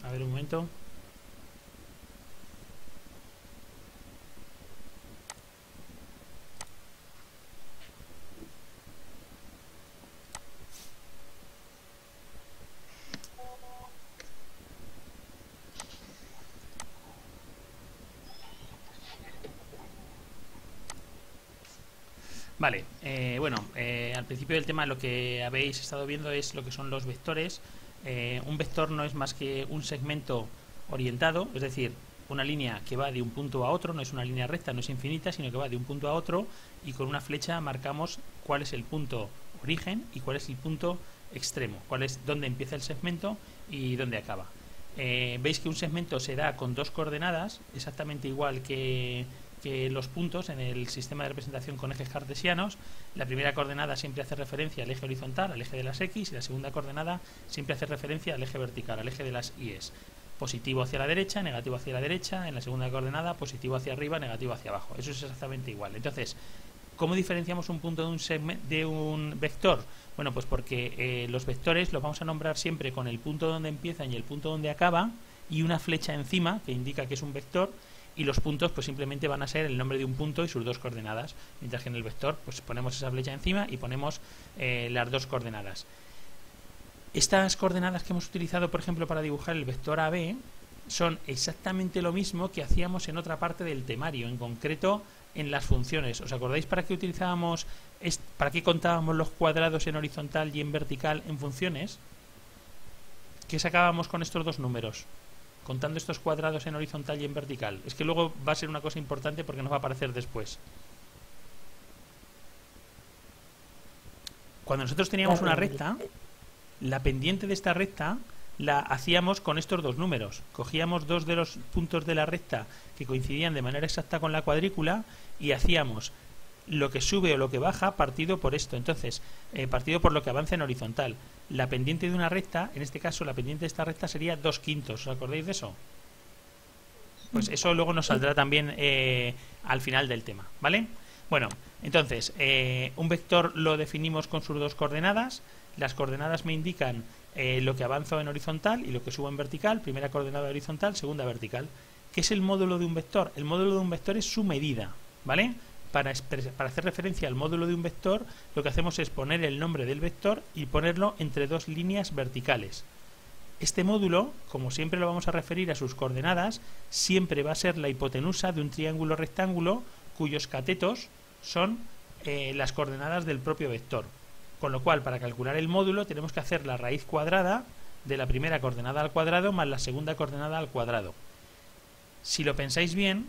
A ver un momento. Vale, al principio del tema lo que habéis estado viendo es lo que son los vectores. Un vector no es más que un segmento orientado, es decir, una línea que va de un punto a otro, no es una línea recta, no es infinita, sino que va de un punto a otro y con una flecha marcamos cuál es el punto origen y cuál es el punto extremo, cuál es dónde empieza el segmento y dónde acaba. Veis que un segmento se da con dos coordenadas, exactamente igual que los puntos en el sistema de representación con ejes cartesianos. La primera coordenada siempre hace referencia al eje horizontal, al eje de las X, y la segunda coordenada siempre hace referencia al eje vertical, al eje de las Y. Positivo hacia la derecha, negativo hacia la derecha, en la segunda coordenada positivo hacia arriba, negativo hacia abajo. Eso es exactamente igual. Entonces, ¿cómo diferenciamos un punto de un vector? Bueno, pues porque los vectores los vamos a nombrar siempre con el punto donde empiezan y el punto donde acaba y una flecha encima que indica que es un vector, y los puntos pues simplemente van a ser el nombre de un punto y sus dos coordenadas, mientras que en el vector pues ponemos esa flecha encima y ponemos las dos coordenadas. Estas coordenadas que hemos utilizado, por ejemplo, para dibujar el vector AB son exactamente lo mismo que hacíamos en otra parte del temario, en concreto en las funciones. ¿Os acordáis para qué utilizábamos, para qué contábamos los cuadrados en horizontal y en vertical en funciones? ¿Qué sacábamos con estos dos números? Contando estos cuadrados en horizontal y en vertical. Es que luego va a ser una cosa importante porque nos va a aparecer después. Cuando nosotros teníamos una recta, la pendiente de esta recta la hacíamos con estos dos números. Cogíamos dos de los puntos de la recta que coincidían de manera exacta con la cuadrícula y hacíamos lo que sube o lo que baja partido por esto. Entonces, partido por lo que avanza en horizontal. La pendiente de una recta, en este caso la pendiente de esta recta sería 2/5. ¿Os acordáis de eso? Pues eso luego nos saldrá también al final del tema, ¿vale? Bueno, entonces, un vector lo definimos con sus dos coordenadas. Las coordenadas me indican lo que avanzo en horizontal y lo que subo en vertical. Primera coordenada horizontal, segunda vertical. ¿Qué es el módulo de un vector? El módulo de un vector es su medida, ¿vale? Para hacer referencia al módulo de un vector, lo que hacemos es poner el nombre del vector y ponerlo entre dos líneas verticales. Este módulo, como siempre lo vamos a referir a sus coordenadas, siempre va a ser la hipotenusa de un triángulo rectángulo cuyos catetos son las coordenadas del propio vector. Con lo cual, para calcular el módulo tenemos que hacer la raíz cuadrada de la primera coordenada al cuadrado más la segunda coordenada al cuadrado. Si lo pensáis bien,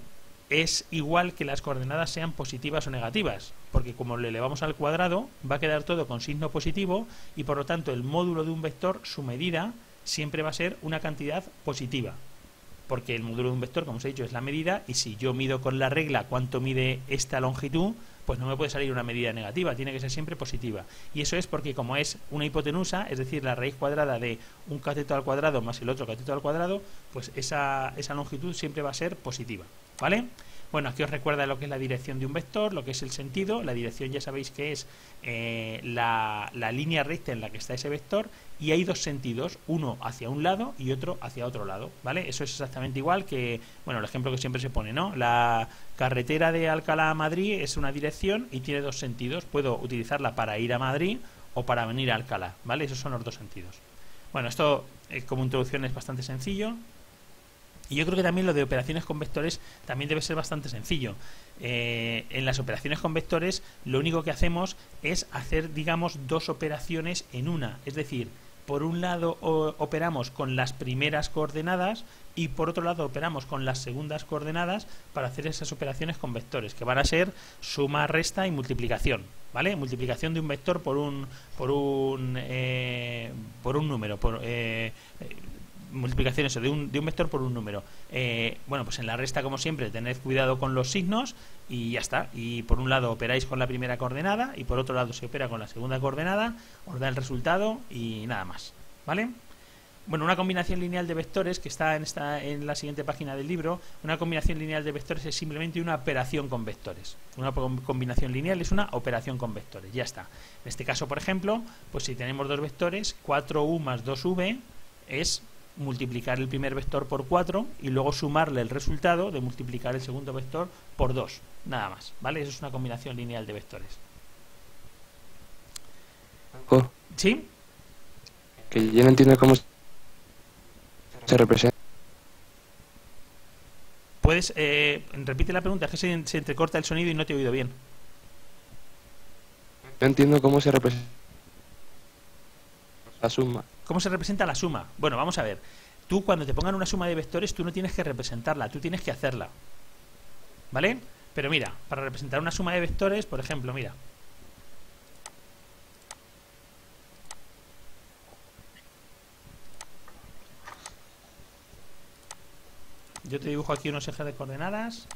es igual que las coordenadas sean positivas o negativas, porque como le elevamos al cuadrado va a quedar todo con signo positivo y por lo tanto el módulo de un vector, su medida, siempre va a ser una cantidad positiva, porque el módulo de un vector, como os he dicho, es la medida, y si yo mido con la regla cuánto mide esta longitud, pues no me puede salir una medida negativa, tiene que ser siempre positiva. Y eso es porque como es una hipotenusa, es decir, la raíz cuadrada de un cateto al cuadrado más el otro cateto al cuadrado, pues esa longitud siempre va a ser positiva, ¿vale? Bueno, aquí os recuerda lo que es la dirección de un vector, lo que es el sentido. La dirección ya sabéis que es la línea recta en la que está ese vector, y hay dos sentidos, uno hacia un lado y otro hacia otro lado, ¿vale? Eso es exactamente igual que, bueno, el ejemplo que siempre se pone, ¿no? La carretera de Alcalá a Madrid es una dirección y tiene dos sentidos. Puedo utilizarla para ir a Madrid o para venir a Alcalá, ¿vale? Esos son los dos sentidos. Bueno, esto como introducción es bastante sencillo. Y yo creo que también lo de operaciones con vectores también debe ser bastante sencillo. En las operaciones con vectores lo único que hacemos es hacer, digamos, dos operaciones en una. Es decir, por un lado operamos con las primeras coordenadas y por otro lado operamos con las segundas coordenadas para hacer esas operaciones con vectores, que van a ser suma, resta y multiplicación, ¿vale? Multiplicación de un vector por un número, multiplicación eso, de un vector por un número. Bueno, pues en la resta, como siempre, tened cuidado con los signos y ya está. Y por un lado operáis con la primera coordenada y por otro lado se opera con la segunda coordenada, os da el resultado y nada más, ¿vale? Bueno, una combinación lineal de vectores, que está en la siguiente página del libro. Una combinación lineal de vectores es simplemente una operación con vectores. Una combinación lineal es una operación con vectores, ya está. En este caso, por ejemplo, pues si tenemos dos vectores, 4u más 2v es multiplicar el primer vector por 4 y luego sumarle el resultado de multiplicar el segundo vector por 2, nada más, ¿vale? Eso es una combinación lineal de vectores. ¿Sí? Que yo no entiendo cómo se representa. Puedes, repite la pregunta, es que se entrecorta el sonido y no te he oído bien. No entiendo cómo se representa la suma. ¿Cómo se representa la suma? Bueno, vamos a ver. Tú cuando te pongan una suma de vectores, tú no tienes que representarla, tú tienes que hacerla. ¿Vale? Pero mira, para representar una suma de vectores, por ejemplo, mira. Yo te dibujo aquí unos ejes de coordenadas.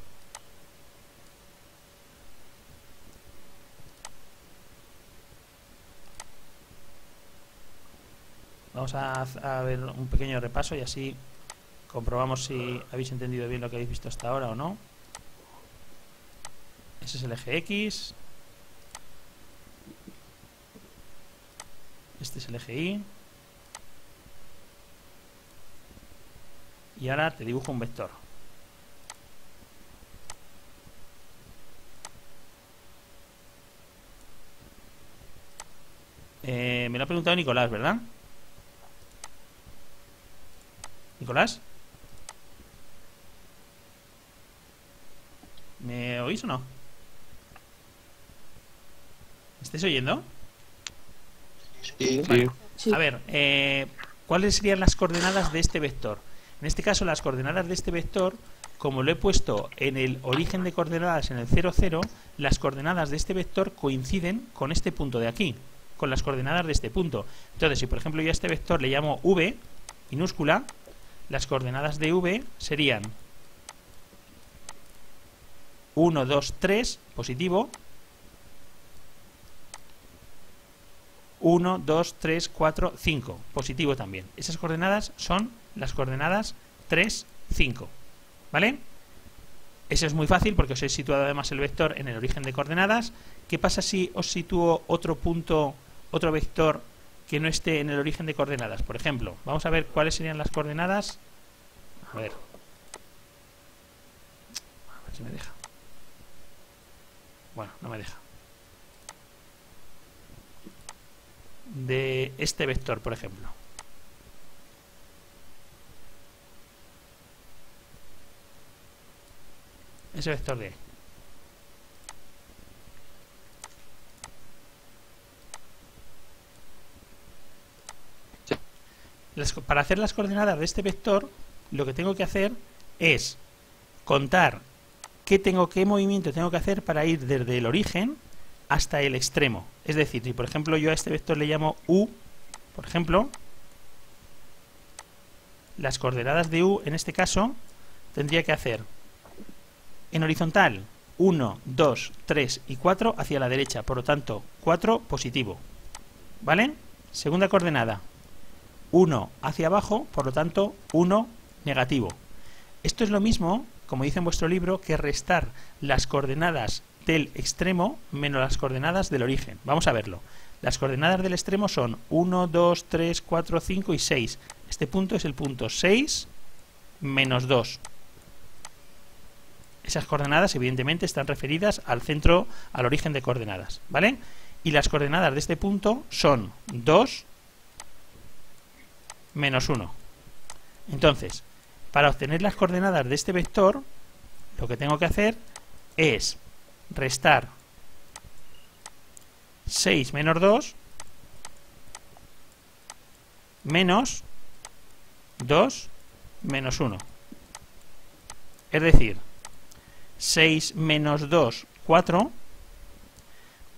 Vamos a ver un pequeño repaso y así comprobamos si habéis entendido bien lo que habéis visto hasta ahora o no. Ese es el eje X. Este es el eje Y. Y ahora te dibujo un vector. Me lo ha preguntado Nicolás, ¿verdad? ¿Nicolás? ¿Me oís o no? ¿Me estáis oyendo? Sí. Vale. Sí. A ver, ¿cuáles serían las coordenadas de este vector? En este caso, las coordenadas de este vector, como lo he puesto en el origen de coordenadas en el 0, 0, las coordenadas de este vector coinciden con este punto de aquí, con las coordenadas de este punto. Entonces, si por ejemplo yo a este vector le llamo v, minúscula, las coordenadas de v serían 1, 2, 3, positivo, 1, 2, 3, 4, 5, positivo también. Esas coordenadas son las coordenadas 3, 5, ¿vale? Eso es muy fácil porque os he situado además el vector en el origen de coordenadas. ¿Qué pasa si os sitúo otro punto, otro vector que no esté en el origen de coordenadas? Por ejemplo, vamos a ver cuáles serían las coordenadas. A ver si me deja. Bueno, no me deja. De este vector, por ejemplo. Ese vector de ahí. Para hacer las coordenadas de este vector, lo que tengo que hacer es contar qué movimiento tengo que hacer para ir desde el origen hasta el extremo. Es decir, si por ejemplo yo a este vector le llamo u, por ejemplo, las coordenadas de u en este caso tendría que hacer en horizontal 1, 2, 3 y 4 hacia la derecha, por lo tanto 4 positivo, ¿vale? Segunda coordenada 1 hacia abajo, por lo tanto 1 negativo. Esto es lo mismo, como dice en vuestro libro, que restar las coordenadas del extremo menos las coordenadas del origen. Vamos a verlo. Las coordenadas del extremo son 1, 2, 3, 4, 5 y 6. Este punto es el punto 6 menos 2. Esas coordenadas evidentemente están referidas al centro, al origen de coordenadas, ¿vale? Y las coordenadas de este punto son 2 menos 1. Entonces, para obtener las coordenadas de este vector, lo que tengo que hacer es restar 6 menos 2 menos 2 menos 1. Es decir, 6 menos 2, 4,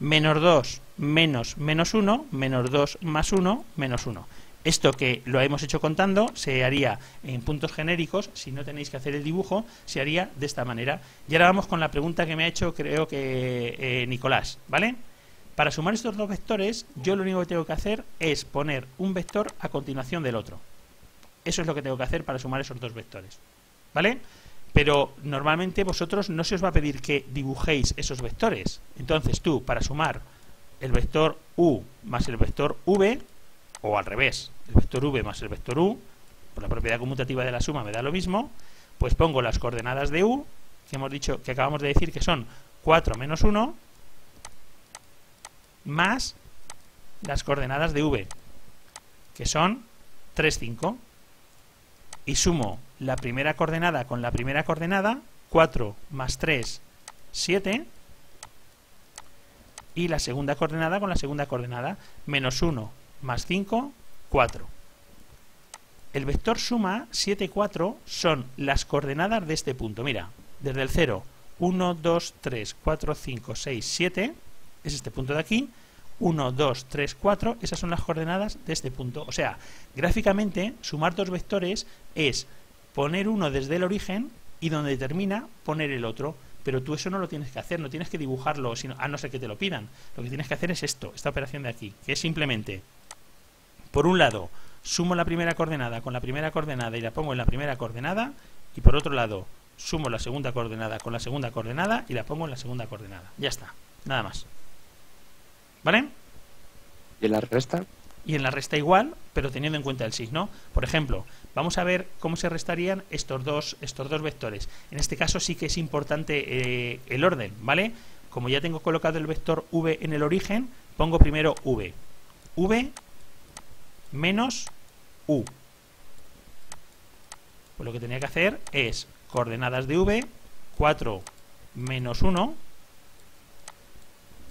menos 2 menos menos 1, menos 2 más 1, menos 1. Esto que lo hemos hecho contando se haría en puntos genéricos, si no tenéis que hacer el dibujo, se haría de esta manera. Y ahora vamos con la pregunta que me ha hecho, creo que Nicolás, ¿vale? Para sumar estos dos vectores, yo lo único que tengo que hacer es poner un vector a continuación del otro. Eso es lo que tengo que hacer para sumar esos dos vectores, ¿vale? Pero normalmente vosotros no se os va a pedir que dibujéis esos vectores. Entonces tú, para sumar el vector u más el vector v, o al revés, el vector v más el vector u, la propiedad conmutativa de la suma me da lo mismo, pues pongo las coordenadas de u, que hemos dicho, que acabamos de decir que son 4 menos 1, más las coordenadas de v, que son 3, 5, y sumo la primera coordenada con la primera coordenada, 4 más 3, 7, y la segunda coordenada con la segunda coordenada, menos 1 más 5, 4. El vector suma 7, 4 son las coordenadas de este punto. Mira, desde el 0, 1, 2, 3, 4, 5, 6, 7, es este punto de aquí, 1, 2, 3, 4, esas son las coordenadas de este punto. O sea, gráficamente, sumar dos vectores es poner uno desde el origen y donde termina, poner el otro. Pero tú eso no lo tienes que hacer, no tienes que dibujarlo, sino, a no ser que te lo pidan. Lo que tienes que hacer es esto, esta operación de aquí, que es simplemente, por un lado, sumo la primera coordenada con la primera coordenada y la pongo en la primera coordenada, y por otro lado, sumo la segunda coordenada con la segunda coordenada y la pongo en la segunda coordenada. Ya está, nada más. ¿Vale? ¿Y en la resta? Y en la resta igual, pero teniendo en cuenta el signo. Por ejemplo, vamos a ver cómo se restarían estos dos vectores. En este caso sí que es importante el orden, ¿vale? Como ya tengo colocado el vector v en el origen, pongo primero v. v menos u. Pues lo que tenía que hacer es coordenadas de v, 4 menos 1,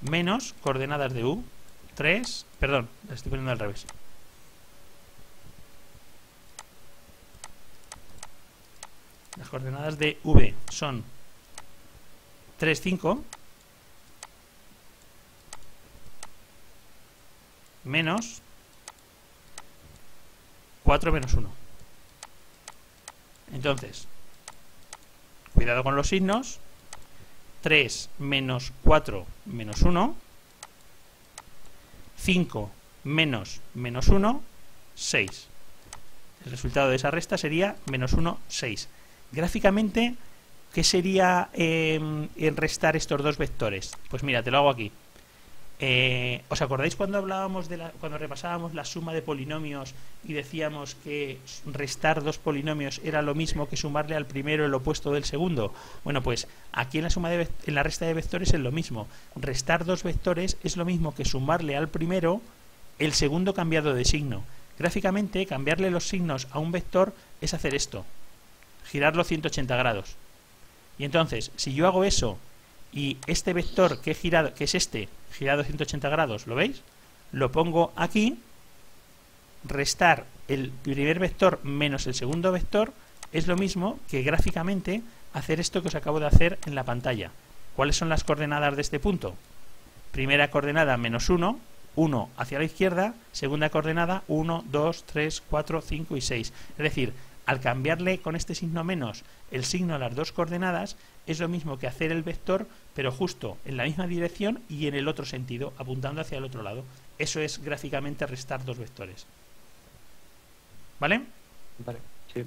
menos coordenadas de u, 3, perdón, la estoy poniendo al revés. Las coordenadas de v son 3, 5, menos 4 menos 1. Entonces, cuidado con los signos. 3 menos 4 menos 1, 5 menos menos 1, 6. El resultado de esa resta sería menos 1, 6. Gráficamente, ¿qué sería restar estos dos vectores? Pues mira, te lo hago aquí. ¿Os acordáis cuando hablábamos cuando repasábamos la suma de polinomios y decíamos que restar dos polinomios era lo mismo que sumarle al primero el opuesto del segundo? Bueno, pues aquí en la resta de vectores es lo mismo. Restar dos vectores es lo mismo que sumarle al primero el segundo cambiado de signo. Gráficamente, cambiarle los signos a un vector es hacer esto, girarlo 180 grados. Y entonces, si yo hago eso y este vector que he girado, que es este, girado 180 grados, ¿lo veis? Lo pongo aquí, restar el primer vector menos el segundo vector es lo mismo que gráficamente hacer esto que os acabo de hacer en la pantalla. ¿Cuáles son las coordenadas de este punto? Primera coordenada menos 1, 1 hacia la izquierda, segunda coordenada 1, 2, 3, 4, 5 y 6. Es decir, al cambiarle con este signo menos el signo a las dos coordenadas, es lo mismo que hacer el vector, pero justo en la misma dirección y en el otro sentido, apuntando hacia el otro lado. Eso es gráficamente restar dos vectores. ¿Vale? Vale, sí.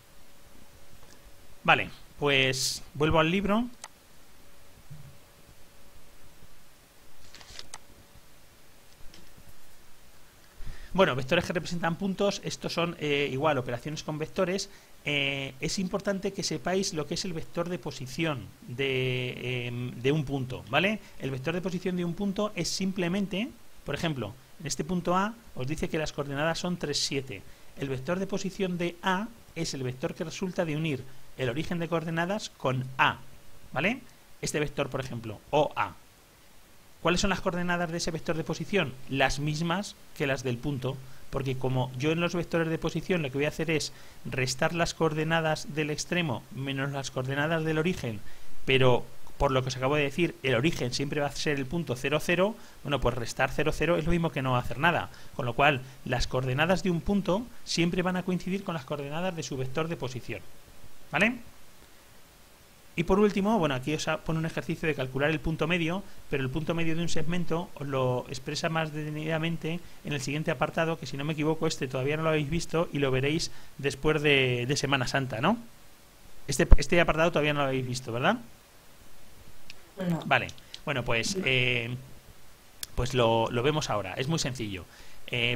Vale, pues vuelvo al libro. Bueno, vectores que representan puntos, estos son igual, operaciones con vectores. Es importante que sepáis lo que es el vector de posición de un punto, ¿vale? El vector de posición de un punto es simplemente, por ejemplo, en este punto A os dice que las coordenadas son 3, 7. El vector de posición de A es el vector que resulta de unir el origen de coordenadas con A, ¿vale? Este vector, por ejemplo, OA. ¿Cuáles son las coordenadas de ese vector de posición? Las mismas que las del punto, porque como yo en los vectores de posición lo que voy a hacer es restar las coordenadas del extremo menos las coordenadas del origen, pero por lo que os acabo de decir, el origen siempre va a ser el punto 0, 0, bueno, pues restar 0, 0 es lo mismo que no hacer nada, con lo cual las coordenadas de un punto siempre van a coincidir con las coordenadas de su vector de posición, ¿vale? Y por último, bueno, aquí os pone un ejercicio de calcular el punto medio, pero el punto medio de un segmento os lo expresa más detenidamente en el siguiente apartado, que si no me equivoco, este todavía no lo habéis visto y lo veréis después de Semana Santa, ¿no? Este apartado todavía no lo habéis visto, ¿verdad? No. Vale, bueno, pues lo vemos ahora. Es muy sencillo.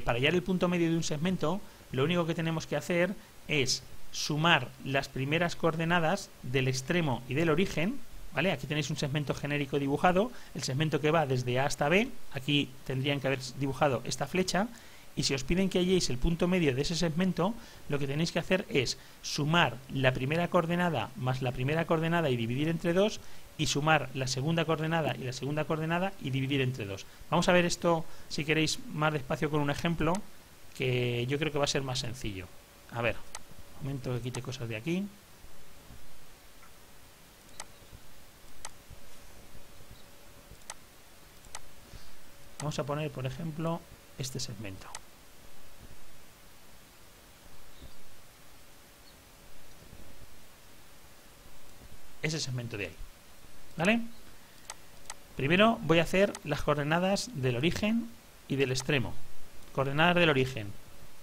Para hallar el punto medio de un segmento, lo único que tenemos que hacer es sumar las primeras coordenadas del extremo y del origen, ¿vale? Aquí tenéis un segmento genérico dibujado, el segmento que va desde A hasta B, aquí tendrían que haber dibujado esta flecha, y si os piden que halléis el punto medio de ese segmento, lo que tenéis que hacer es sumar la primera coordenada más la primera coordenada y dividir entre 2, y sumar la segunda coordenada y la segunda coordenada y dividir entre 2. Vamos a ver esto, si queréis, más despacio con un ejemplo, que yo creo que va a ser más sencillo. A ver, un momento que quite cosas de aquí. Vamos a poner, por ejemplo, este segmento. Ese segmento de ahí. ¿Vale? Primero voy a hacer las coordenadas del origen y del extremo. Coordenadas del origen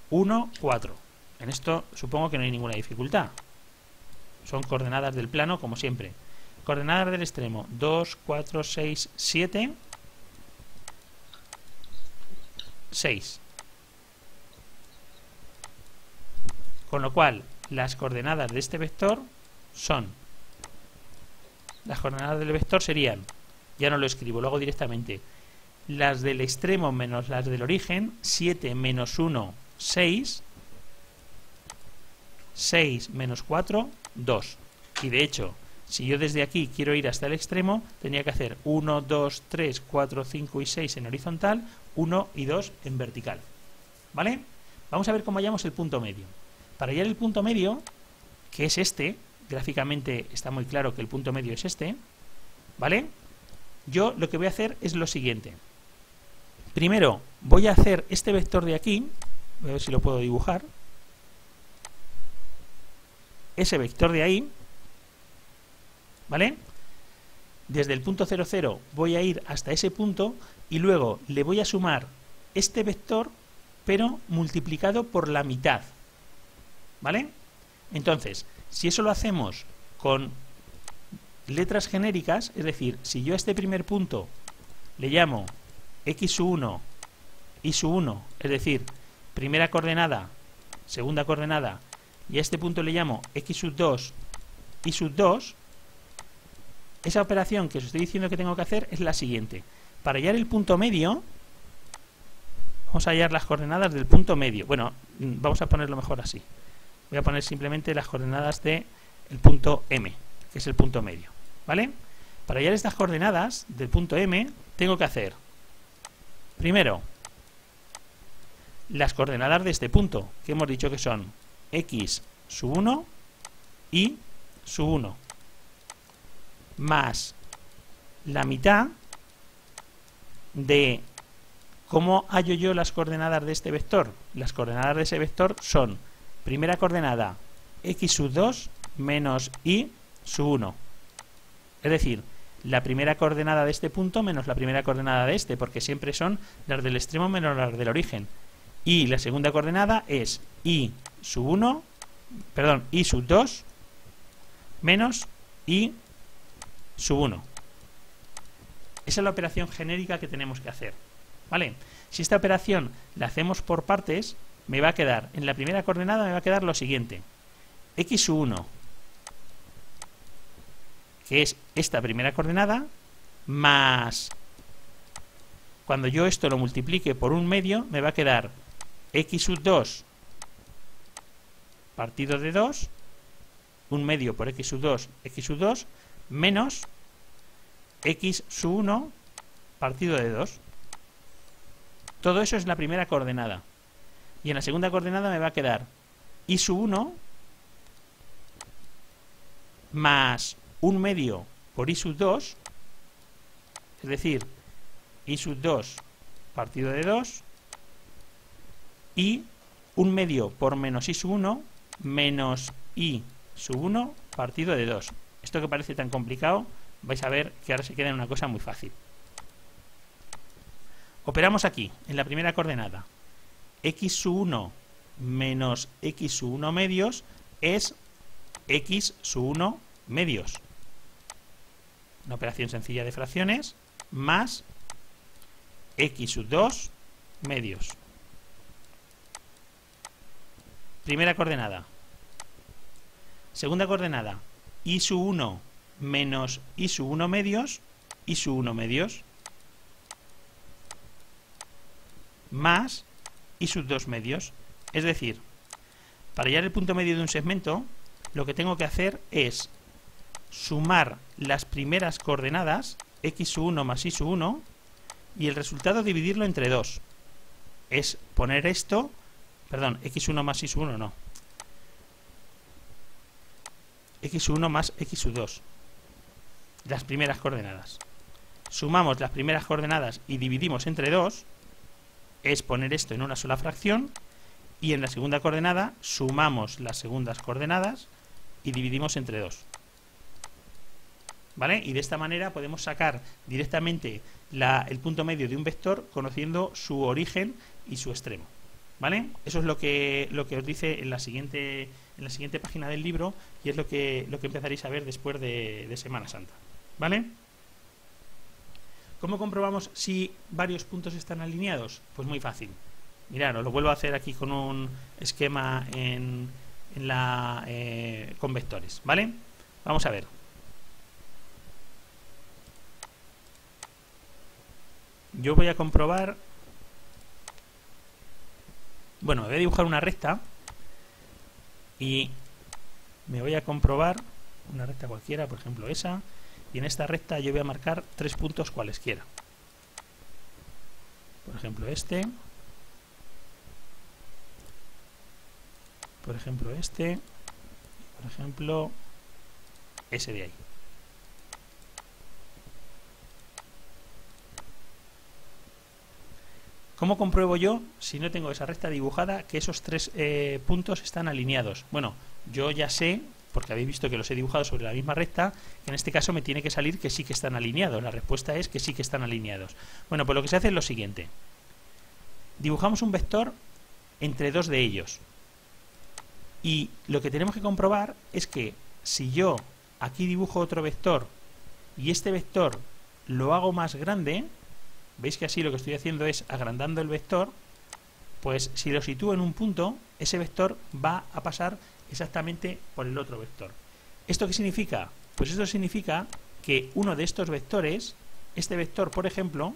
1, 4. En esto supongo que no hay ninguna dificultad. Son coordenadas del plano, como siempre. Coordenadas del extremo 2, 4, 6, 7, 6. Con lo cual, las coordenadas de este vector son... Las coordenadas del vector serían, ya no lo escribo, lo hago directamente, las del extremo menos las del origen, 7 menos 1, 6, 6 menos 4, 2. Y de hecho, si yo desde aquí quiero ir hasta el extremo, tendría que hacer 1, 2, 3, 4, 5 y 6 en horizontal, 1 y 2 en vertical. ¿Vale? Vamos a ver cómo hallamos el punto medio. Para hallar el punto medio, que es este, gráficamente está muy claro que el punto medio es este, ¿vale? Yo lo que voy a hacer es lo siguiente. Primero voy a hacer este vector de aquí, voy a ver si lo puedo dibujar. Ese vector de ahí, ¿vale? Desde el punto 0, 0 voy a ir hasta ese punto y luego le voy a sumar este vector, pero multiplicado por la mitad, ¿vale? Entonces, si eso lo hacemos con letras genéricas, es decir, si yo a este primer punto le llamo x1, y1, es decir, primera coordenada, segunda coordenada, y a este punto le llamo x2, y2, esa operación que os estoy diciendo que tengo que hacer es la siguiente. Para hallar el punto medio, vamos a hallar las coordenadas del punto medio. Bueno, vamos a ponerlo mejor así. Voy a poner simplemente las coordenadas del punto M, que es el punto medio, ¿vale? Para hallar estas coordenadas del punto M, tengo que hacer, primero, las coordenadas de este punto, que hemos dicho que son x1 y 1, más la mitad de cómo hallo yo las coordenadas de este vector. Las coordenadas de ese vector son primera coordenada x2 menos y1. Es decir, la primera coordenada de este punto menos la primera coordenada de este, porque siempre son las del extremo menos las del origen. Y la segunda coordenada es y2 menos y1. Esa es la operación genérica que tenemos que hacer, ¿vale? Si esta operación la hacemos por partes, me va a quedar, en la primera coordenada me va a quedar lo siguiente. x1, que es esta primera coordenada, más, cuando yo esto lo multiplique por un medio, me va a quedar x2 partido de 2, un medio por x2, menos x1 partido de 2. Todo eso es la primera coordenada. Y en la segunda coordenada me va a quedar y1 más un medio por y2, es decir, y2 partido de 2, y un medio por menos y1 menos y1 partido de 2. Esto que parece tan complicado, vais a ver que ahora se queda en una cosa muy fácil. Operamos aquí, en la primera coordenada. x1 menos x1 medios es x1 medios. Una operación sencilla de fracciones más x2 medios. Primera coordenada. Segunda coordenada, y sub 1 menos y sub 1 medios, y sub 1 medios, más y sub 2 medios. Es decir, para hallar el punto medio de un segmento, lo que tengo que hacer es sumar las primeras coordenadas, x sub 1 más y sub 1, y el resultado dividirlo entre 2. Es poner esto, perdón, x1 más y sub 1 no, x1 más x sub 2, las primeras coordenadas. Sumamos las primeras coordenadas y dividimos entre 2, es poner esto en una sola fracción, y en la segunda coordenada sumamos las segundas coordenadas y dividimos entre 2. ¿Vale? Y de esta manera podemos sacar directamente el punto medio de un vector conociendo su origen y su extremo. ¿Vale? Eso es lo que os dice en la siguiente página del libro, y es lo que empezaréis a ver después de Semana Santa. ¿Vale? ¿Cómo comprobamos si varios puntos están alineados? Pues muy fácil. Mirad, os lo vuelvo a hacer aquí con un esquema con vectores. ¿Vale? Vamos a ver. Yo voy a comprobar. Bueno, voy a dibujar una recta y me voy a comprobar una recta cualquiera, por ejemplo esa, y en esta recta yo voy a marcar 3 puntos cualesquiera. Por ejemplo este, por ejemplo este, por ejemplo ese de ahí. ¿Cómo compruebo yo, si no tengo esa recta dibujada, que esos 3 puntos están alineados? Bueno, yo ya sé, porque habéis visto que los he dibujado sobre la misma recta, que en este caso me tiene que salir que sí que están alineados. La respuesta es que sí que están alineados. Bueno, pues lo que se hace es lo siguiente. Dibujamos un vector entre 2 de ellos. Y lo que tenemos que comprobar es que si yo aquí dibujo otro vector y este vector lo hago más grande, veis que así lo que estoy haciendo es agrandando el vector, pues si lo sitúo en un punto, ese vector va a pasar exactamente por el otro vector. ¿Esto qué significa? Pues esto significa que uno de estos vectores, este vector por ejemplo,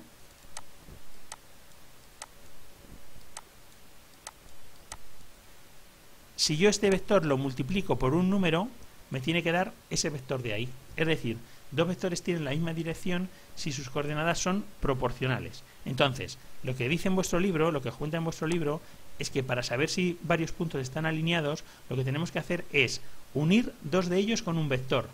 si yo este vector lo multiplico por un número, me tiene que dar ese vector de ahí. Es decir, dos vectores tienen la misma dirección si sus coordenadas son proporcionales. Entonces, lo que dice en vuestro libro, lo que os cuenta en vuestro libro, es que para saber si varios puntos están alineados, lo que tenemos que hacer es unir 2 de ellos con un vector.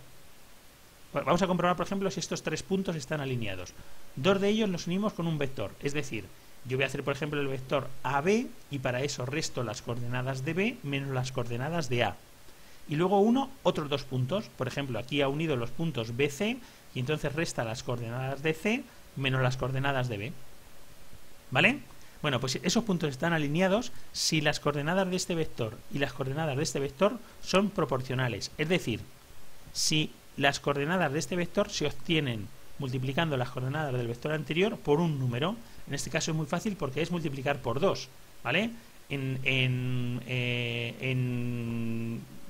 Bueno, vamos a comprobar, por ejemplo, si estos 3 puntos están alineados. 2 de ellos los unimos con un vector, es decir, yo voy a hacer, por ejemplo, el vector AB y para eso resto las coordenadas de B menos las coordenadas de A. Y luego uno otros 2 puntos. Por ejemplo, aquí ha unido los puntos BC y entonces resta las coordenadas de C menos las coordenadas de B. ¿Vale? Bueno, pues esos puntos están alineados si las coordenadas de este vector y las coordenadas de este vector son proporcionales. Es decir, si las coordenadas de este vector se obtienen multiplicando las coordenadas del vector anterior por un número. En este caso es muy fácil porque es multiplicar por 2. ¿Vale? En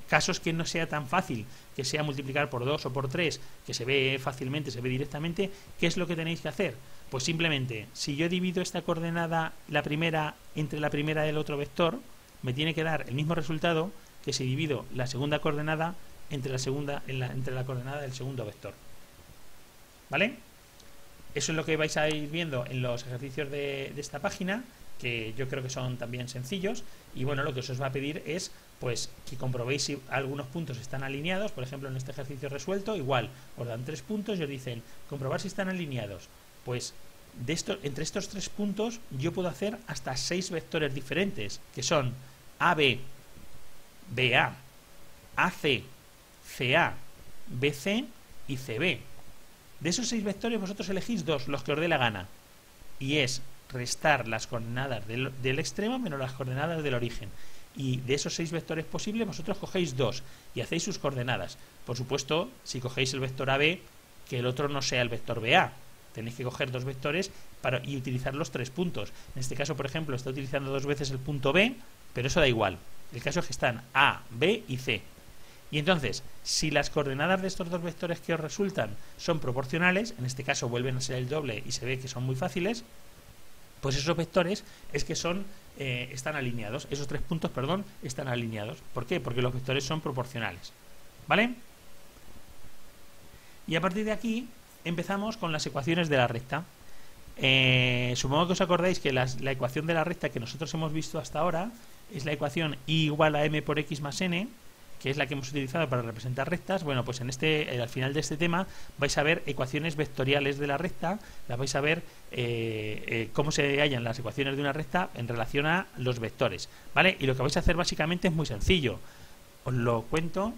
casos que no sea tan fácil, que sea multiplicar por 2 o por 3, que se ve fácilmente, se ve directamente, ¿qué es lo que tenéis que hacer? Pues simplemente, si yo divido esta coordenada, la primera, entre la primera del otro vector, me tiene que dar el mismo resultado que si divido la segunda coordenada entre la coordenada del segundo vector. ¿Vale? Eso es lo que vais a ir viendo en los ejercicios de esta página, que yo creo que son también sencillos. Y bueno, lo que os va a pedir es pues que comprobéis si algunos puntos están alineados. Por ejemplo, en este ejercicio resuelto, igual os dan 3 puntos y os dicen comprobar si están alineados. Pues entre estos 3 puntos yo puedo hacer hasta 6 vectores diferentes, que son AB, BA, AC, CA, BC y CB. De esos 6 vectores vosotros elegís 2, los que os dé la gana, y es restar las coordenadas del extremo menos las coordenadas del origen. Y de esos 6 vectores posibles vosotros cogéis 2 y hacéis sus coordenadas. Por supuesto, si cogéis el vector AB, que el otro no sea el vector BA. Tenéis que coger 2 vectores y utilizar los 3 puntos. En este caso, por ejemplo, está utilizando 2 veces el punto B, pero eso da igual. El caso es que están A, B y C. Y entonces, si las coordenadas de estos dos vectores que os resultan son proporcionales, en este caso vuelven a ser el doble y se ve que son muy fáciles, pues esos vectores es que están alineados, esos 3 puntos, perdón, están alineados. ¿Por qué? Porque los vectores son proporcionales. ¿Vale? Y a partir de aquí empezamos con las ecuaciones de la recta. Supongo que os acordáis que la ecuación de la recta que nosotros hemos visto hasta ahora es la ecuación y igual a m por x más n, que es la que hemos utilizado para representar rectas. Bueno, pues al final de este tema vais a ver ecuaciones vectoriales de la recta, las vais a ver cómo se hallan las ecuaciones de una recta en relación a los vectores, ¿vale? Y lo que vais a hacer básicamente es muy sencillo. Os lo cuento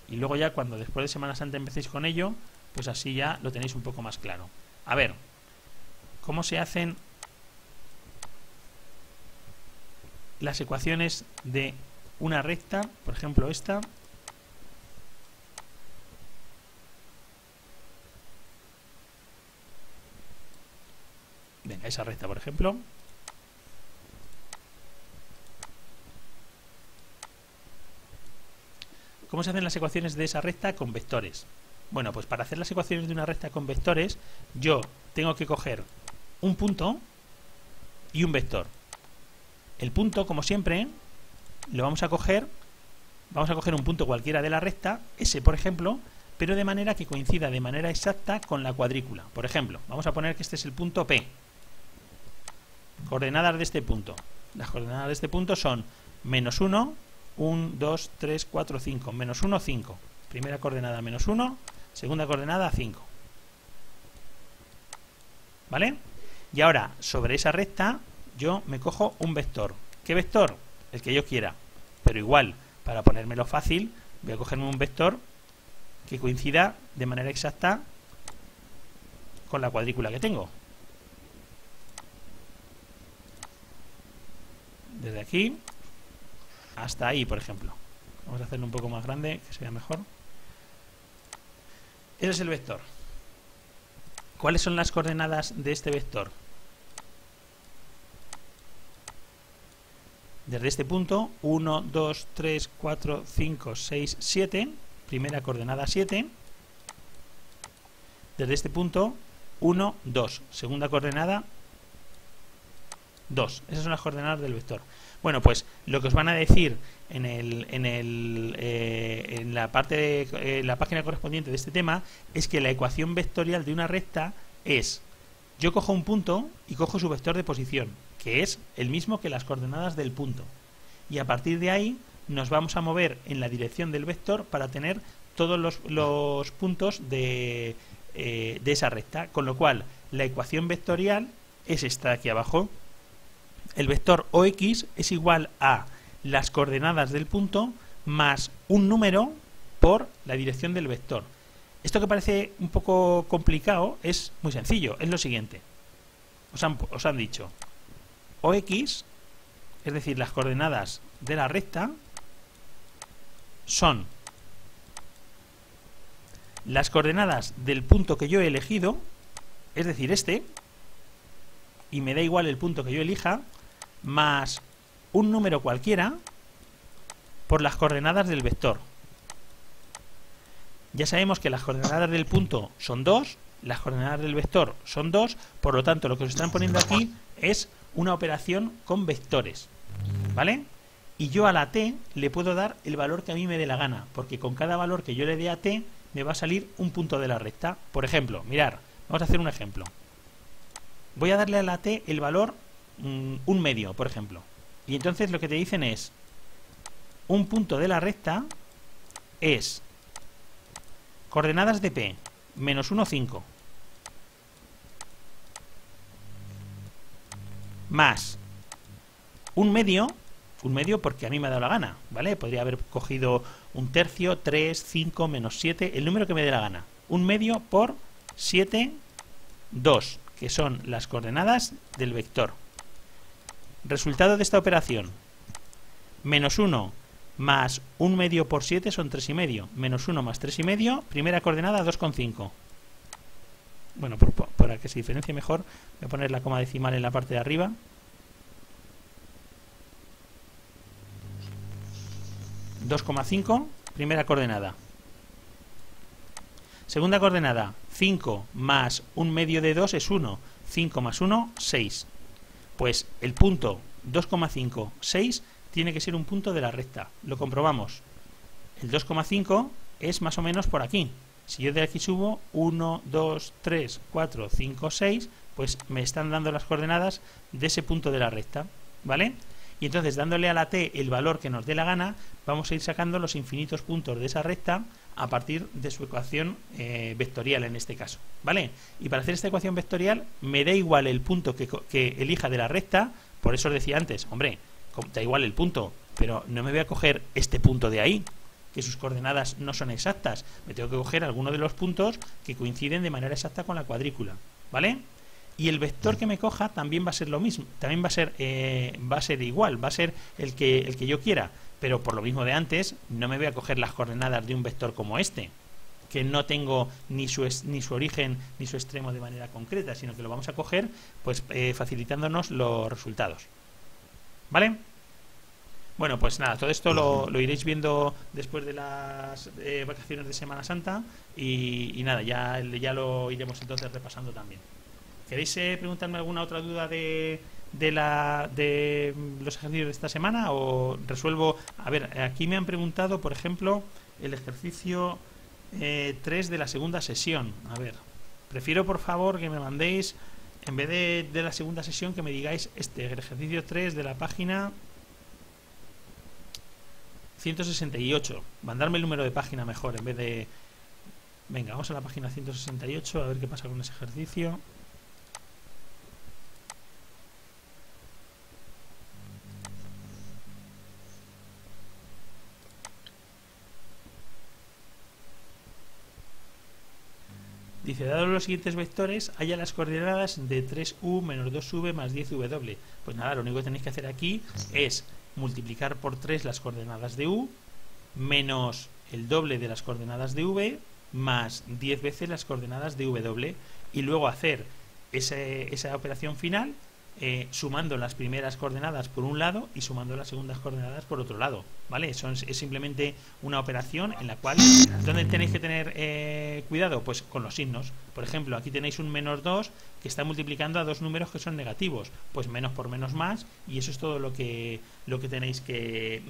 y luego ya cuando después de Semana Santa empecéis con ello, pues así ya lo tenéis un poco más claro. A ver, ¿cómo se hacen las ecuaciones de una recta? Por ejemplo, esta. Venga, esa recta, por ejemplo. ¿Cómo se hacen las ecuaciones de esa recta con vectores? Bueno, pues para hacer las ecuaciones de una recta con vectores, yo tengo que coger un punto y un vector. El punto, como siempre, lo vamos a coger un punto cualquiera de la recta, ese por ejemplo, pero de manera que coincida de manera exacta con la cuadrícula. Por ejemplo, vamos a poner que este es el punto P. Coordenadas de este punto. Las coordenadas de este punto son -1, 1, 2, 3, 4, 5. -1, 5. Primera coordenada -1, segunda coordenada 5. ¿Vale? Y ahora, sobre esa recta, yo me cojo un vector. ¿Qué vector? El que yo quiera. Pero igual, para ponérmelo fácil, voy a cogerme un vector que coincida de manera exacta con la cuadrícula que tengo. Desde aquí hasta ahí, por ejemplo. Vamos a hacerlo un poco más grande, que se vea mejor. Ese es el vector. ¿Cuáles son las coordenadas de este vector? Desde este punto, 1, 2, 3, 4, 5, 6, 7. Primera coordenada 7. Desde este punto, 1, 2. Segunda coordenada 2. Esas son las coordenadas del vector. Bueno, pues lo que os van a decir en la página correspondiente de este tema es que la ecuación vectorial de una recta es: yo cojo un punto y cojo su vector de posición, que es el mismo que las coordenadas del punto. Y a partir de ahí nos vamos a mover en la dirección del vector para tener todos los puntos de esa recta. Con lo cual, la ecuación vectorial es esta de aquí abajo. El vector OX es igual a las coordenadas del punto más un número por la dirección del vector. Esto que parece un poco complicado es muy sencillo. Es lo siguiente. Os han dicho OX, es decir, las coordenadas de la recta, son las coordenadas del punto que yo he elegido, es decir, este, y me da igual el punto que yo elija, más un número cualquiera por las coordenadas del vector. Ya sabemos que las coordenadas del punto son 2, las coordenadas del vector son 2, por lo tanto lo que os están poniendo aquí es una operación con vectores, ¿vale? Y yo a la t le puedo dar el valor que a mí me dé la gana, porque con cada valor que yo le dé a t me va a salir un punto de la recta. Por ejemplo, mirad, vamos a hacer un ejemplo. Voy a darle a la t el valor 1 medio, por ejemplo. Y entonces lo que te dicen es: un punto de la recta es coordenadas de p, -1, 5, más un medio porque a mí me ha dado la gana, ¿vale? Podría haber cogido 1/3, 3, 5, -7, el número que me dé la gana. 1 medio por 7, 2, que son las coordenadas del vector. Resultado de esta operación: -1 más 1 medio por 7 son 3,5. -1 más 3,5, primera coordenada 2,5. Bueno, para que se diferencie mejor, voy a poner la coma decimal en la parte de arriba. 2,5 Primera coordenada. Segunda coordenada, 5 más 1/2 de 2 es 1. 5 más 1, 6. Pues el punto 2,5, 6 tiene que ser un punto de la recta. Lo comprobamos. El 2,5 es más o menos por aquí. Si yo de aquí subo 1, 2, 3, 4, 5, 6, pues me están dando las coordenadas de ese punto de la recta, ¿vale? Y entonces, dándole a la t el valor que nos dé la gana, vamos a ir sacando los infinitos puntos de esa recta a partir de su ecuación vectorial en este caso, ¿vale? Y para hacer esta ecuación vectorial me da igual el punto que elija de la recta. Por eso os decía antes, hombre, da igual el punto, pero no me voy a coger este punto de ahí, que sus coordenadas no son exactas. Me tengo que coger alguno de los puntos que coinciden de manera exacta con la cuadrícula, ¿vale? Y el vector que me coja también va a ser lo mismo, también va a ser igual, va a ser el que yo quiera, pero por lo mismo de antes, no me voy a coger las coordenadas de un vector como este, que no tengo ni su origen ni su extremo de manera concreta, sino que lo vamos a coger pues facilitándonos los resultados, ¿vale? Bueno, pues nada, todo esto lo iréis viendo después de las vacaciones de Semana Santa y nada, ya lo iremos entonces repasando también. ¿Queréis preguntarme alguna otra duda de los ejercicios de esta semana o resuelvo? A ver, aquí me han preguntado, por ejemplo, el ejercicio 3 de la segunda sesión. A ver, prefiero por favor que me mandéis, en vez de la segunda sesión, que me digáis el ejercicio 3 de la página 168. Mandarme el número de página mejor en vez de... Venga, vamos a la página 168 a ver qué pasa con ese ejercicio. Dice, dado los siguientes vectores, haya las coordenadas de 3u menos 2v más 10w. Pues nada, lo único que tenéis que hacer aquí es multiplicar por 3 las coordenadas de u, menos el doble de las coordenadas de v, más 10 veces las coordenadas de w, y luego hacer esa operación final sumando las primeras coordenadas por un lado y sumando las segundas coordenadas por otro lado, ¿vale? Eso es simplemente una operación en la cual, ¿dónde tenéis que tener cuidado? Pues con los signos. Por ejemplo, aquí tenéis un menos 2 que está multiplicando a dos números que son negativos, pues menos por menos más, y eso es todo lo que tenéis que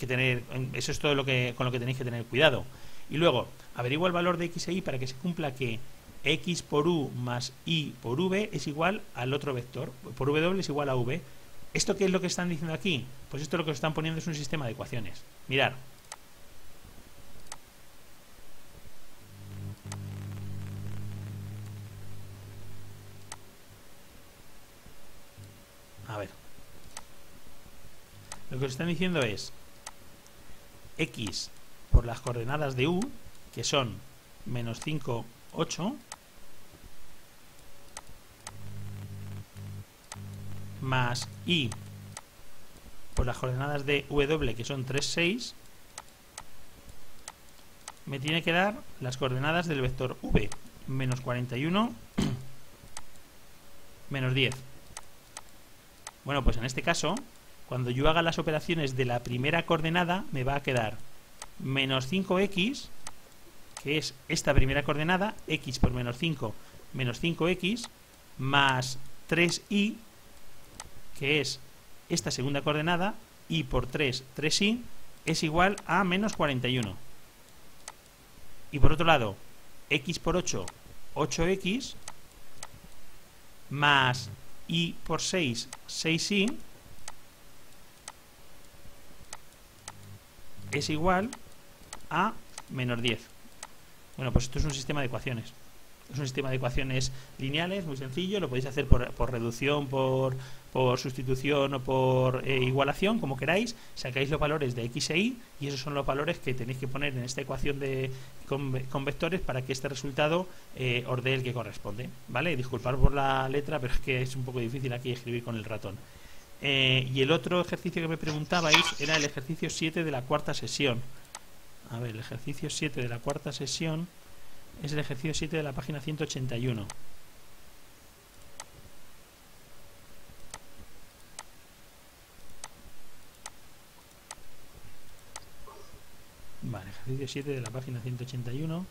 tener, eso es todo con lo que tenéis que tener cuidado. Y luego, averigua el valor de x e y para que se cumpla que x por u más y por v es igual al otro vector, por w es igual a v. ¿Esto qué es lo que están diciendo aquí? Pues esto lo que os están poniendo es un sistema de ecuaciones. Mirad. A ver. Lo que os están diciendo es x por las coordenadas de u, que son menos 5, 8, más y por las coordenadas de w, que son 3, 6, me tiene que dar las coordenadas del vector v, menos 41, menos 10. Bueno, pues en este caso, cuando yo haga las operaciones de la primera coordenada, me va a quedar menos 5x, que es esta primera coordenada, x por menos 5, menos 5x, más 3y, que es esta segunda coordenada, y por 3, 3y, es igual a menos 41. Y por otro lado, x por 8, 8x, más y por 6, 6y, es igual a menos 10. Bueno, pues esto es un sistema de ecuaciones. Es un sistema de ecuaciones lineales, muy sencillo. Lo podéis hacer por reducción, por sustitución o por igualación, como queráis. Sacáis los valores de x e y, y esos son los valores que tenéis que poner en esta ecuación con vectores para que este resultado os dé el que corresponde, ¿vale? Disculpad por la letra, pero es que es un poco difícil aquí escribir con el ratón. Y el otro ejercicio que me preguntabais era el ejercicio 7 de la cuarta sesión. A ver, el ejercicio 7 de la cuarta sesión es el ejercicio 7 de la página 181. Vale, ejercicio 7 de la página 181.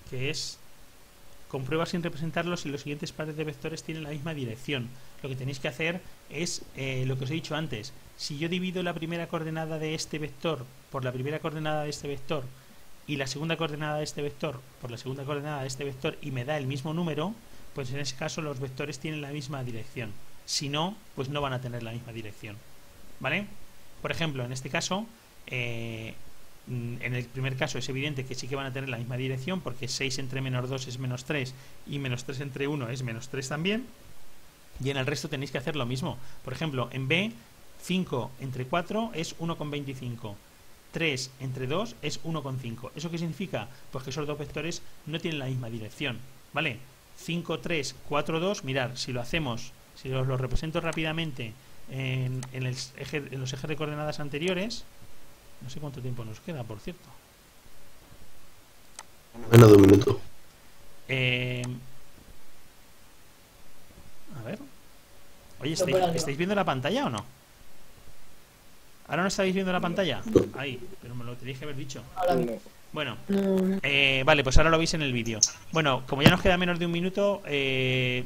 Que es: comprueba sin representarlos si los siguientes pares de vectores tienen la misma dirección. Lo que tenéis que hacer es lo que os he dicho antes. Si yo divido la primera coordenada de este vector por la primera coordenada de este vector y la segunda coordenada de este vector por la segunda coordenada de este vector y me da el mismo número, pues en ese caso los vectores tienen la misma dirección. Si no, pues no van a tener la misma dirección. ¿Vale? Por ejemplo, en este caso, en el primer caso es evidente que sí que van a tener la misma dirección, porque 6 entre menos 2 es menos 3 y menos 3 entre 1 es menos 3 también. Y en el resto tenéis que hacer lo mismo. Por ejemplo, en B, 5 entre 4 es 1,25. 3 entre 2 es 1,5. ¿Eso qué significa? Pues que esos dos vectores no tienen la misma dirección. ¿Vale? 5, 3, 4, 2. Mirad, si lo hacemos, si os lo represento rápidamente en los ejes de coordenadas anteriores, no sé cuánto tiempo nos queda, por cierto. Menos de un minuto. A ver. Oye, ¿estáis viendo la pantalla o no? ¿Ahora no estáis viendo la pantalla? Ahí, pero me lo tenéis que haber dicho. Bueno, vale, pues ahora lo veis en el vídeo. Bueno, como ya nos queda menos de un minuto,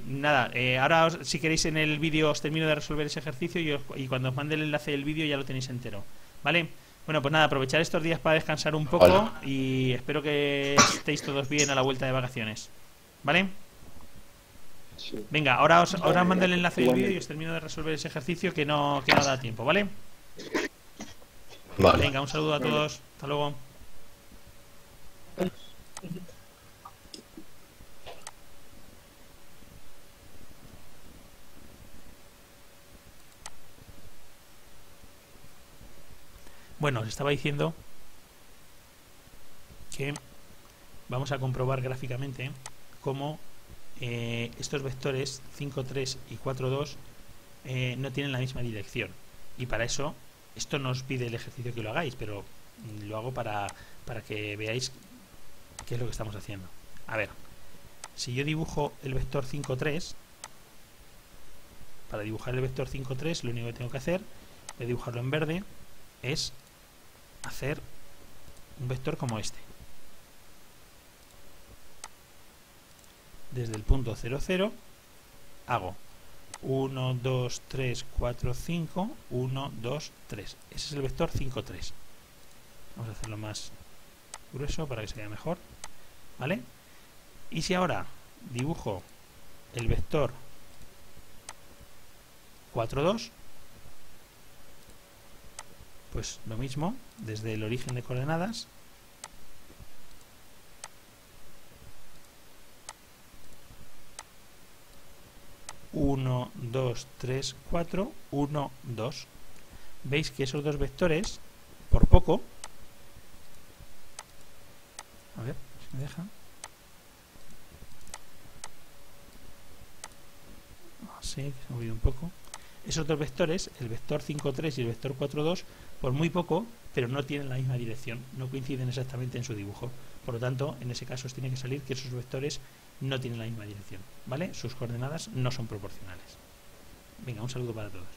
nada, ahora si queréis en el vídeo os termino de resolver ese ejercicio y cuando os mande el enlace del vídeo ya lo tenéis entero. ¿Vale? Bueno, pues nada, aprovechar estos días para descansar un poco. Hola. Y espero que estéis todos bien a la vuelta de vacaciones. ¿Vale? Sí. Venga, ahora os mando el enlace del vídeo y os termino de resolver ese ejercicio que no da tiempo, ¿vale? Vale. Venga, un saludo a todos. Hasta luego. Bueno, os estaba diciendo que vamos a comprobar gráficamente cómo estos vectores 5, 3 y 4, 2 no tienen la misma dirección. Y para eso, esto no os pide el ejercicio que lo hagáis, pero lo hago para que veáis qué es lo que estamos haciendo. A ver, si yo dibujo el vector 5, 3, para dibujar el vector 5, 3, lo único que tengo que hacer de dibujarlo en verde es hacer un vector como este. Desde el punto 0, 0 hago 1, 2, 3, 4, 5, 1, 2, 3. Ese es el vector 5, 3. Vamos a hacerlo más grueso para que se vea mejor. ¿Vale? Y si ahora dibujo el vector 4, 2, pues lo mismo, desde el origen de coordenadas ...1, 2, 3, 4, 1, 2. Veis que esos dos vectores, por poco... A ver, si me deja... Así, que se ha movido un poco. Esos dos vectores, el vector 5, 3 y el vector 4, 2, por muy poco, pero no tienen la misma dirección, no coinciden exactamente en su dibujo. Por lo tanto, en ese caso os tiene que salir que esos vectores no tienen la misma dirección, ¿vale? Sus coordenadas no son proporcionales. Venga, un saludo para todos.